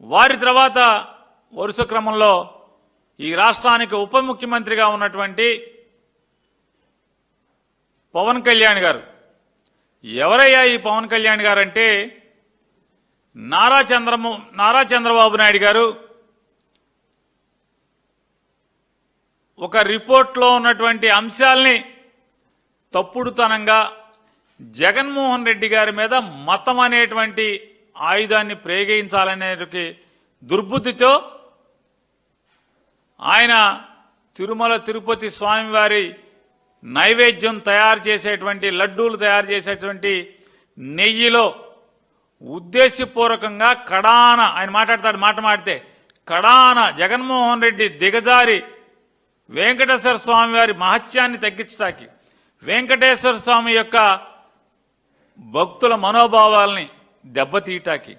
వారి తర్వాత వరుస క్రమంలో ఈ రాష్ట్రానికి ఉప ముఖ్యమంత్రిగా ఉన్నటువంటి పవన్ కళ్యాణ్ గారు. ఎవరయ్యా ఈ పవన్ కళ్యాణ్ గారు అంటే నారా చంద్రబాబు నాయుడు గారు ఒక రిపోర్ట్లో ఉన్నటువంటి అంశాల్ని తప్పుడుతనంగా జగన్మోహన్ రెడ్డి గారి మీద మతం అనేటువంటి ఆయుధాన్ని ప్రయోగించాలనే దుర్బుద్ధితో ఆయన తిరుమల తిరుపతి స్వామివారి నైవేద్యం తయారు చేసేటువంటి లడ్డూలు తయారు చేసేటువంటి నెయ్యిలో ఉద్దేశపూర్వకంగా కడాన ఆయన మాట్లాడితే కడాన జగన్మోహన్ రెడ్డి దిగజారి వెంకటేశ్వర స్వామి వారి మహత్యాన్ని తగ్గించడానికి, వెంకటేశ్వర స్వామి యొక్క భక్తుల మనోభావాల్ని దెబ్బతీయటానికి